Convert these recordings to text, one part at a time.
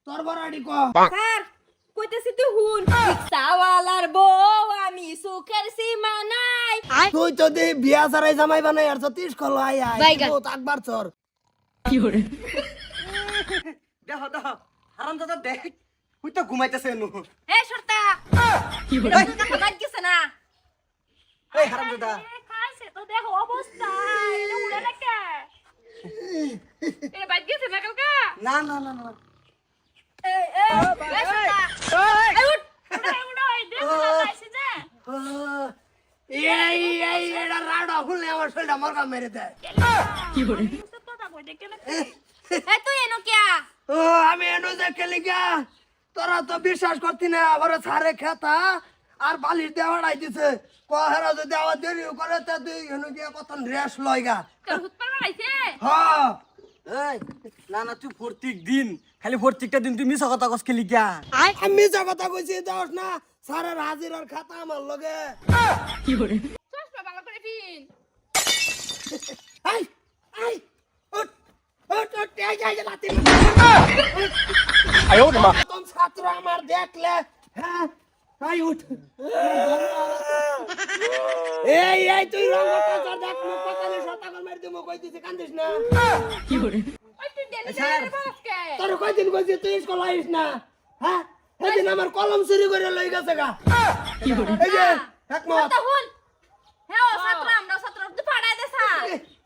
তোর বড়াড়ি ক স্যার কইতেছি তুই হুন রিক্সাওয়ালার বউ আমি সুখের সীমা নাই তুই তো দে বিয়া সারাই জামাই বানাই আর 30 কল আই আই বাইগান। বহুত আকবার চর দেখো দেখো হারাম দাদা দেখ তুই তো ঘুমাইতেছে নু এ শর্তা কি বলে তুই বাদ গেছ না এই হারাম দাদা খাইছে তো দেখো অবস্থা এটা উড়ে নাকি এটা বাদ গেছে না কালকা না না না না এ শর্তা এই উঠ উড়া এই দেখো না খাইছে যে এই এই এডা রাডা খুললে আমার শরীরটা মরকা মেরে দেয় কথা কই দেখে না এ তুই এনো কিয়া ও আমি এনো যে কেলি গা তোরা তো বিশ্বাস করতি না আবার সারে খেতা আর বালিশ দেওয়াড়াই দিছে কহারা যদি আবার দেরি করে তা তুই এনো গিয়া কতন রেস লইগা তোর হুতপার মারাইছে হ্যাঁ এই না না তুই প্রত্যেক দিন খালি প্রত্যেকটা দিন তুই মিছা কথা কস খেলি গা আমি যা কথা কইছি দাস না সারের হাজিরার খাতা আমার লগে চশমা ভালো করে পিন এই এই উঠ উঠ উঠ এই যাই লাতি আয়ো মা তোম ছাত্র আমার দেখলে হ্যাঁ আই উঠ এই এই তুই রং কথা দেখ মুখ কথা নি শতাকল মারি দিমু কইতিস কান্দিস না ওই তুই ডেলি ডেলি বসকে তোর কয়দিন কইছি তুই স্কুল আইস না হ্যাঁ সেদিন আমার কলম চুরি করে লই গেছে গা এই যে একমত তো হুন হ্যাঁ ও ছাত্র আমরা ছাত্র তুই পাড়ায় দে স্যার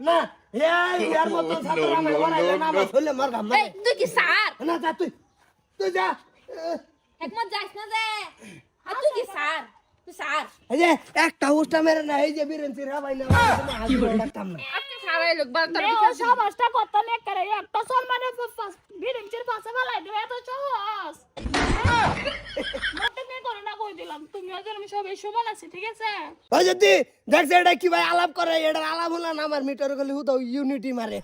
না এই ইয়ার মত ছাত্র আমার বড়াইলে না আমার হইলে মার গাম এই তুই কি স্যার না যা তুই তুই যা একমত যাইস না যে আর তুই কি স্যার তুই স্যার এই যে একটা উষ্টা মেরে না এই যে বীরেন্দ্র রাবাই না কি বলে ডাকতাম না আজকে সারাই লোক বার তোর ও সমাজটা কত লেখ করে একটা সলমানের বিরিঞ্চির পাশে ফেলাই দেবে এত সহজ মোটে নিয়ে করো না কই দিলাম তুমি আগে আমি সবাই সমান আছি ঠিক আছে ওই যদি দেখছ এটা কি ভাই আলাপ করে এটা আলাপ হলো না আমার মিটার গলি হুদাও ইউনিটি মারে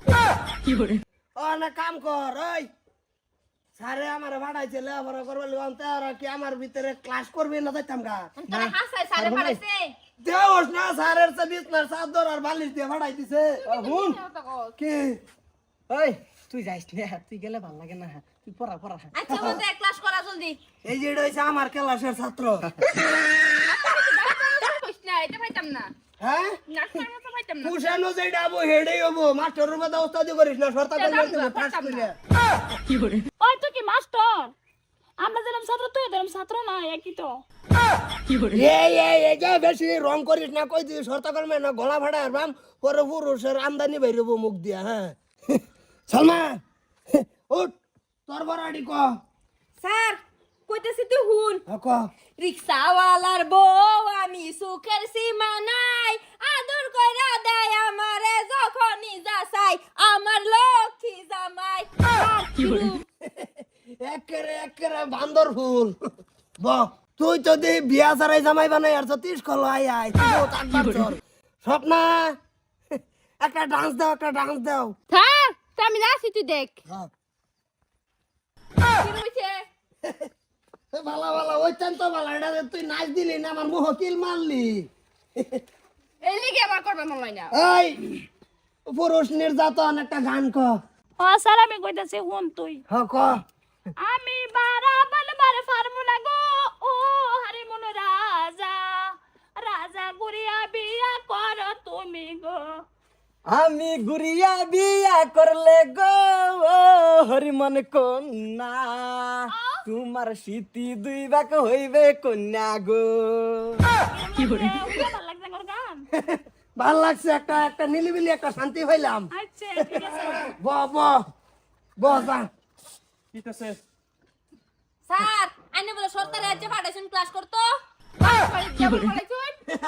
ও না কাম কর ওই স্যারে আমার ভাড়াইছে লেখাপড়া করবার লিগাম তারা কি আমার ভিতরে ক্লাস করবি না যাইতাম গা তোর হাসাই সারে পাড়াইছে দেওস না স্যারের সে বিছনার চাদর আর বালিশ দিয়ে ভাড়াই দিছে হুন কি ওই তুই যাইস না তুই গেলে ভাল লাগে না তুই পড়া পড়া আচ্ছা মতে ক্লাস করা জলদি এই যে এটা হইছে আমার ক্লাসের ছাত্র কইস না এটা পাইতাম না হ্যাঁ নাস্তার মতো পাইতাম না পুষানো যেটা আবো হেডেই হবো মাস্টারের মধ্যে ওস্তাদি করিস না শর্তা করে দেবো ফার্স্ট করে ওই তুই কি মাস্টার আমরা দিলাম ছাত্র তুই দিলাম ছাত্র না একই তো এই যে বেশি রং করিস না কই দিস শর্তা করবে না গলা ভাড়া আরবাম পরে পুরুষের আমদানি বাইরেবো মুখ দিয়া হ্যাঁ সালমা উঠ তোর বড়াড়ি ক স্যার কইতেছি তুই হুন ক রিক্সাওয়ালার বউ আমি সুখের সীমা নাই আদর কইরা দেয় আমারে যখনই যা চাই আমার লক্ষ্মী জামাই একেরে বান্দর ফুল ব তুই তো দে বিয়া সারাই জামাই বানাই আর 30 কল আই আই তুই বহুত আকবার চর স্বপ্না একটা ডান্স দাও স্যার আমি যাচ্ছি তুই দেখ হ্যাঁ কি হইছে ভালা ওইটান তো ভালা এটা তুই নাচ দিলি না আমার মুহ কিল মারলি এই লিগে আমার করবে মন হয় না এই পুরুষ নির্যাতন একটা গান ক ও স্যার আমি কইতাছি হুন তুই হ ক আমি বারাবার বারে পারবো না গো ও হারি মন রাজা রাজা গুরিয়া বিয়া কর তুমি গো আমি গুরিয়া বিয়া করলে গো ও হরিমন কন্যা তোমার স্মৃতি দুই বাক হইবে কন্যা গো ভালো লাগছে আমার গান ভাল লাগছে একটা নিলিবিলি একটা শান্তি পাইলাম আচ্ছা ঠিক আছে ব ব ব যা স্যার আইনে বলে সরকারি রাজ্যে পাঠাইছেন ক্লাস করতো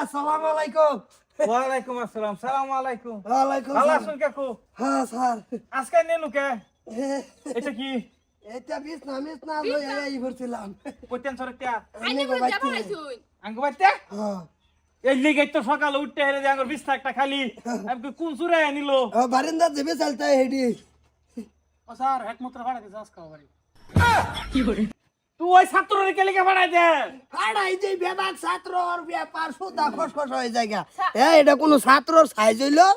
আসসালামু আলাইকুম ওয়ালাইকুম আসসালাম সালাম আলাইকুম ওয়ালাইকুম ভালো সালাম। আছেন কাকু হ্যাঁ স্যার আজকে নেনু কে এটা কি এটা বিছনা লই আই ভরছিলাম কইতেন সরকিয়া আইনে বলে যা পাঠাইছুন আঙ্গু বাইতে হ্যাঁ এই লিগে তো সকালে উঠতে হেরে যে আঙ্গুর বিছনা একটা খালি আমি কোন সুরে নিলো বারিন্দা যাবে চলতে হেডি ও স্যার একমাত্র ভাড়া দিছে আজকে বাড়ি তুই ওই ছাত্ররে কে লিগে ভাড়াই দে আড়াই যে বিভাগ ছাত্র আর ব্যাপার সুদা খসখস হয়ে জায়গা এটা কোনো ছাত্রর সাইজ হইলো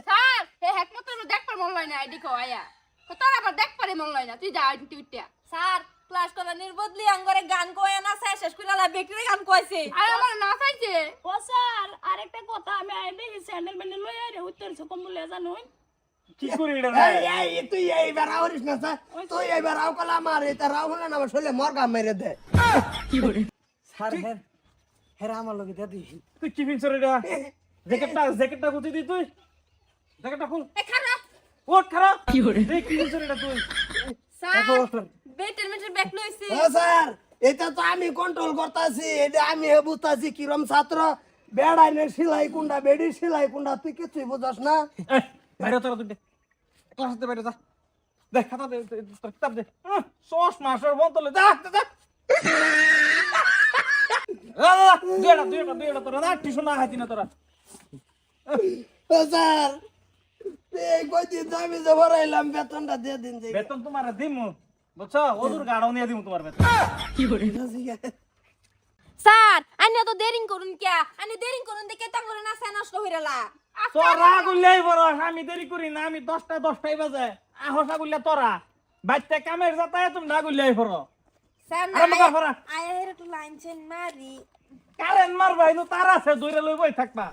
স্যার হে হেকমত দেখ পার মন হয় না আইডি কো আয়া তো তোর আবার দেখ পারে মন হয় না তুই যা আইডি উঠতে স্যার ক্লাস করানোর বদলি আঙ্গরে গান কয়ে না স্যার শেষ করে আলা বেকরি গান কইছে আর আমার না চাইছে ও স্যার আরেকটা কথা আমি আই দেখি স্যান্ডেল মেন্ডেল লই আরে উত্তর সকম বলে জানুন কি করি এটা তুই এইবার আওরিস না স্যার তুই এইবার আও কলা আমার এটা রাও হলে না আমার শরীরে মরগা মেরে দে স্যার হেরা আমার লগে দিয়ে দিস তুই কি ফিনছর এটা জ্যাকেটটা গুতি দি তুই জ্যাকেটটা খুল এ খারাপ ওট খারাপ কি ফিনছর এটা তুই স্যার বেটার মেটার ব্যাক লইছে ও স্যার এটা তো আমি কন্ট্রোল করতেছি এটা আমি বুঝতাছি কিরম ছাত্র বেড়াইনের সেলাই কুন্ডা বেডির সেলাই কুন্ডা তুই কিছুই বুঝস না বাইরে তোরা তুই ক্লাসতে বাইরে যা দেখ খাতা দে তোর কিতাব দে সস মাস্টার বন্তলে যা যা দুইটা তোরা না টিউশন না হাতি না তোরা ও স্যার এই কয়দিন আমি যে ভরাইলাম বেতনটা দিয়ে দিন যে বেতন তোমার দিমু বুঝছো ওদুর গাড়াও নিয়ে দিমু তোমার বেতন স্যার আইনা তো দেরিং করুন কিয়া আইনা দেরিং করুন দেখে তাঙ্গরে না সাই নষ্ট হইরালা তোরা গুলাই বড় আমি দেরি করি না আমি 10টাই বাজে আহসা গুলা তোরা বাইতে কামের যাতায় তুমি না গুলাই বড় স্যার আরে মগা ফরা আয়া হেরে তো লাইন চেন মারি কারেন্ট মারবাই নো তার আছে দইরা লই বই থাকবা